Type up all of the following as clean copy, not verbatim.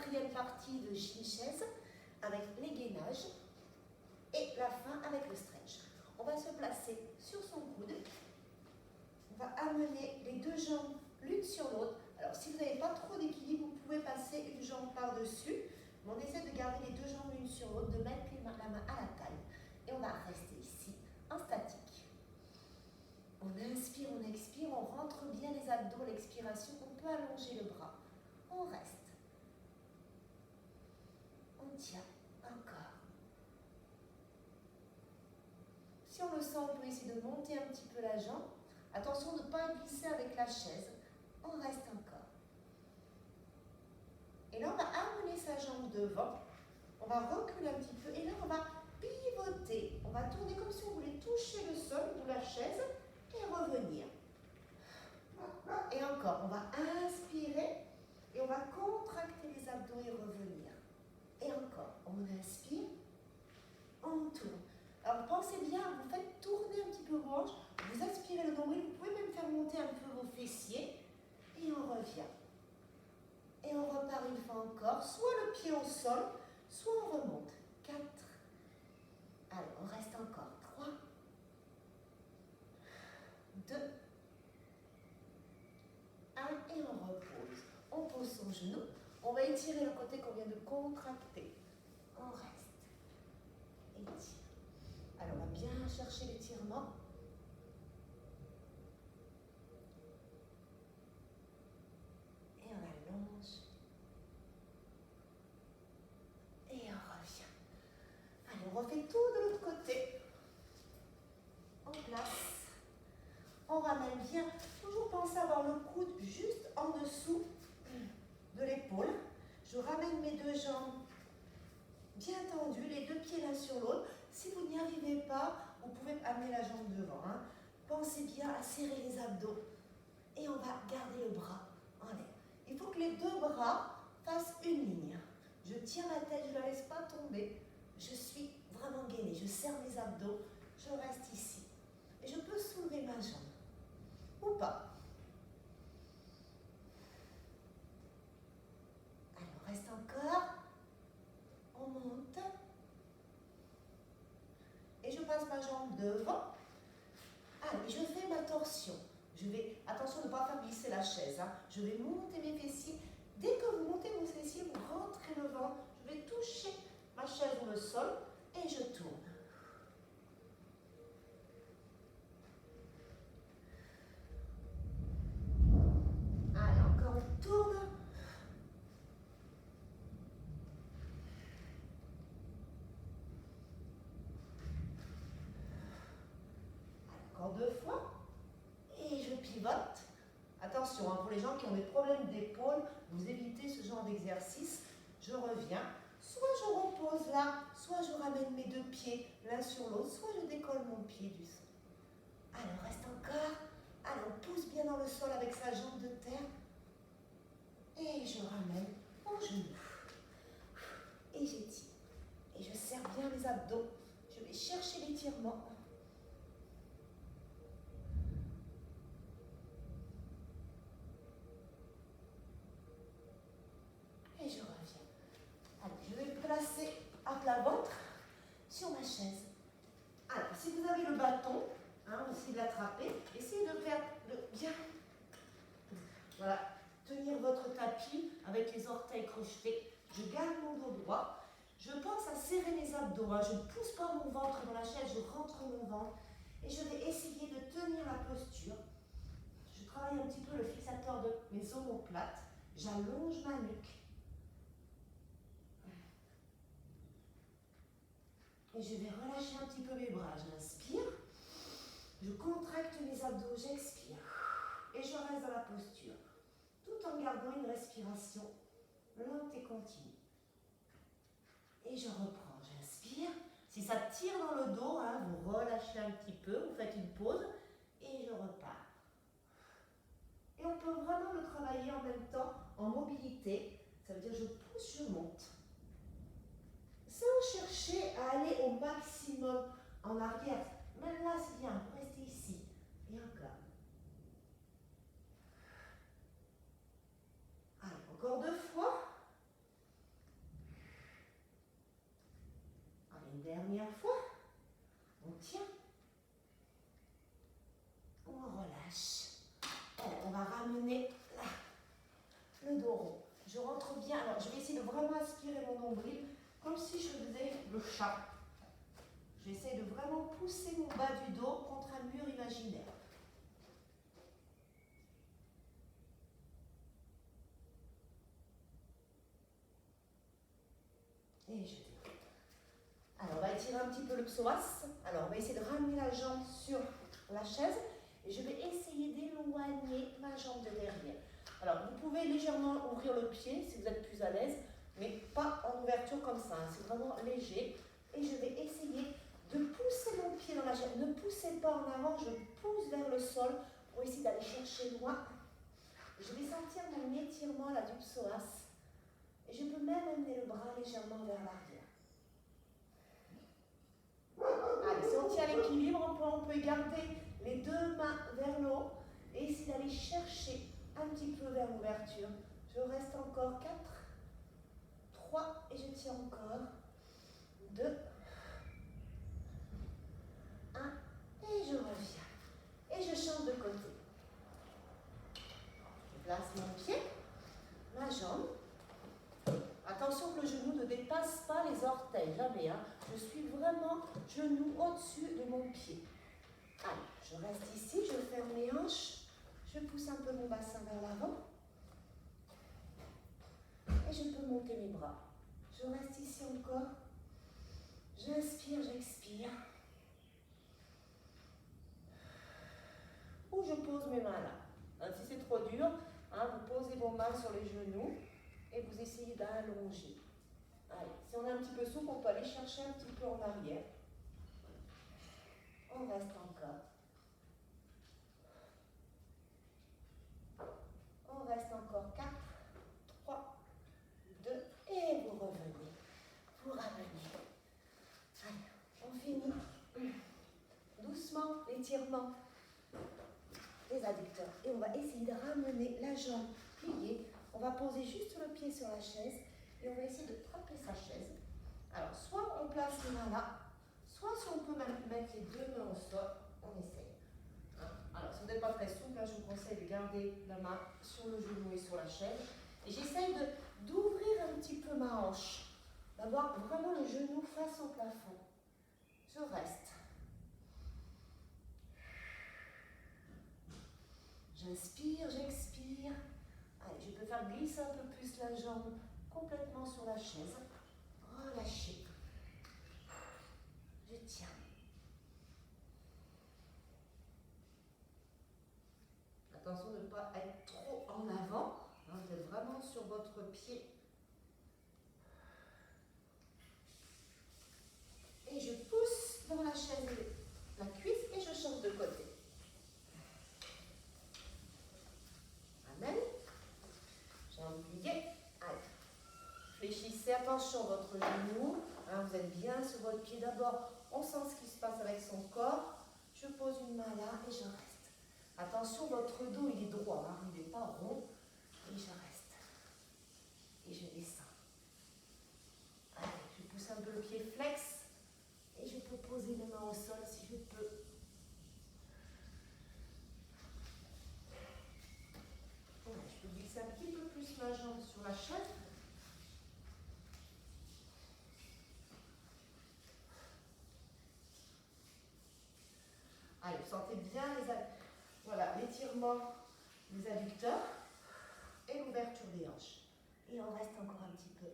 quatrième partie de Gym Chaise avec les gainages et la fin avec le stretch. On va se placer sur son coude. On va amener les deux jambes l'une sur l'autre. Alors si vous n'avez pas trop d'équilibre, vous pouvez passer une jambe par-dessus. Mais on essaie de garder les deux jambes l'une sur l'autre, de mettre la main à la taille. Et on va rester ici, en statique. On inspire, on expire, on rentre bien les abdos, l'expiration. On peut allonger le bras. On reste. On tient. Encore. Si on le sent, on peut essayer de monter un petit peu la jambe. Attention de ne pas glisser avec la chaise. On reste encore. Et là, on va amener sa jambe devant. On va reculer un petit peu. Et là, on va pivoter. On va tourner comme si on voulait toucher le sol ou la chaise et revenir. Et encore, on va inspirer et on va contracter les abdos et revenir. Et encore, on inspire, on tourne. Alors pensez bien, vous faites tourner un petit peu vos hanches, vous aspirez le nombril, vous pouvez même faire monter un peu vos fessiers et on revient. Et on repart une fois encore, soit le pied au sol, soit on remonte. 4. Allez, on reste encore. 3, 2, 1 et on repose. On pose son genou, on va étirer le côté qu'on vient de contracter. On reste. Étire. Alors, on va bien chercher l'étirement. Et on allonge. Et on revient. Allez, on refait tout de l'autre côté. On place. On ramène bien. Toujours penser à avoir le coude juste en dessous de l'épaule. Je ramène mes deux jambes bien tendues, les deux pieds l'un sur l'autre. Si vous n'y arrivez pas, vous pouvez amener la jambe devant. Pensez bien à serrer les abdos. Et on va garder le bras en l'air. Il faut que les deux bras fassent une ligne. Je tiens la tête, je ne la laisse pas tomber. Je suis vraiment gainée. Je serre mes abdos. Je reste ici. Et je peux soulever ma jambe. Ou pas. Alors, reste encore. On monte. Et je passe ma jambe devant. Allez, je fais ma torsion. Je vais, attention de ne pas faire glisser la chaise. Je vais monter mes fessiers. Dès que vous montez vos fessiers, vous rentrez le ventre. Je vais toucher ma chaise ou le sol et je tourne. Allez, encore on tourne. Encore 2 fois. Et je pivote. Attention, pour les gens qui ont des problèmes d'épaule, vous évitez ce genre d'exercice. Je reviens. Soit je repose là, soit je ramène mes deux pieds l'un sur l'autre, soit je décolle mon pied du sol. Alors, reste encore. Allez, on pousse bien dans le sol avec sa jambe de terre. Et je ramène mon genou. Et j'étire. Et je serre bien les abdos. Je vais chercher l'étirement. Et je reviens. Allez, je vais me placer à plat ventre sur ma chaise. Alors, si vous avez le bâton, aussi de l'attraper, essayez de faire bien. Voilà, tenir votre tapis avec les orteils crochetés. Je garde mon dos droit. Je pense à serrer mes abdos. Je ne pousse pas mon ventre dans la chaise, je rentre mon ventre. Et je vais essayer de tenir la posture. Je travaille un petit peu le fixateur de mes omoplates. J'allonge ma nuque. Et je vais relâcher un petit peu mes bras. J'inspire. Je contracte mes abdos, j'expire. Et je reste dans la posture. Tout en gardant une respiration lente et continue. Et je reprends. J'inspire. Si ça tire dans le dos, vous relâchez un petit peu, vous faites une pause. Et je repars. Et on peut vraiment le travailler en même temps en mobilité. Ça veut dire je pousse, je monte. Sans chercher à aller au maximum en arrière. Même là, c'est bien. Restez ici. Et encore. Allez, encore 2 fois. comme si je faisais le chat. J'essaie de vraiment pousser mon bas du dos contre un mur imaginaire. Et je déroule. Alors, on va étirer un petit peu le psoas. Alors, on va essayer de ramener la jambe sur la chaise. Et je vais essayer d'éloigner ma jambe de derrière. Alors, vous pouvez légèrement ouvrir le pied si vous êtes plus à l'aise, mais pas en ouverture comme ça. Hein. C'est vraiment léger. Et je vais essayer de pousser mon pied dans la chaise. Ne poussez pas en avant, je pousse vers le sol pour essayer d'aller chercher loin. Je vais sentir mon étirement là du psoas. Et je peux même amener le bras légèrement vers l'arrière. Allez, si on tient l'équilibre, on peut garder les deux mains vers le haut et essayer d'aller chercher un petit peu vers l'ouverture. Je reste encore 4, 3 et je tiens encore. 2, 1 et je reviens. Et je change de côté. Je place mon pied, ma jambe. Attention que le genou ne dépasse pas les orteils, jamais. Hein. Je suis vraiment genou au-dessus de mon pied. Allez, je reste ici, je ferme les hanches, je pousse un peu mon bassin vers l'avant. Et je peux monter mes bras. Je reste ici encore. J'inspire, j'expire. Ou je pose mes mains là. Hein, si c'est trop dur, hein, vous posez vos mains sur les genoux et vous essayez d'allonger. Allez, si on est un petit peu souple, on peut aller chercher un petit peu en arrière. On reste encore. On reste encore 4, 3, 2, et vous revenez. Vous ramenez. Allez, on finit. Doucement, l'étirement des adducteurs. Et on va essayer de ramener la jambe pliée. On va poser juste le pied sur la chaise et on va essayer de trapper sa chaise. Alors, soit on place les mains là, soit si on peut même mettre les deux mains au sol, on essaye. Hein? Alors, si vous n'êtes pas très souple, je vous conseille de garder la main sur le genou et sur la chaise. Et j'essaye d'ouvrir un petit peu ma hanche, d'avoir vraiment le genou face au plafond. Je reste. J'inspire, j'expire. Allez, je peux faire glisser un peu plus la jambe complètement sur la chaise. Relâchez. Je tiens. Attention de ne pas être trop en avant. Hein, vous êtes vraiment sur votre pied. Et je pousse dans la chaise la cuisse et je change de côté. Amen. Jambe pliée. Allez. Fléchissez, attention votre genou. Hein, vous êtes bien sur votre pied. D'abord, on sent ce qui se passe avec son corps. Je pose une main là et je reste. Attention, votre dos, il est droit. Hein, il n'est pas rond. Et je reste. Et je descends. Allez, je pousse un peu le pied flex. Et je peux poser les mains au sol si je peux. Voilà, je peux glisser un petit peu plus ma jambe sur la chaise. Allez, vous sentez bien l'étirement des adducteurs et l'ouverture des hanches. Et on reste encore un petit peu.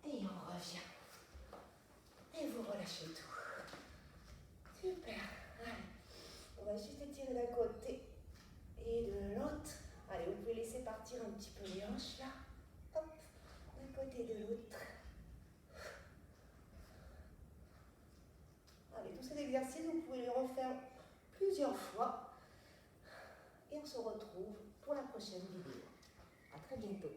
Et on revient. Et vous relâchez tout. Super. Allez, on va juste étirer d'un côté et de l'autre. Allez, vous pouvez laisser partir un petit peu les hanches là. Hop, d'un côté et de l'autre. Allez, tous ces exercices, vous pouvez les refaire plusieurs fois. Et on se retrouve pour la prochaine vidéo. À très bientôt.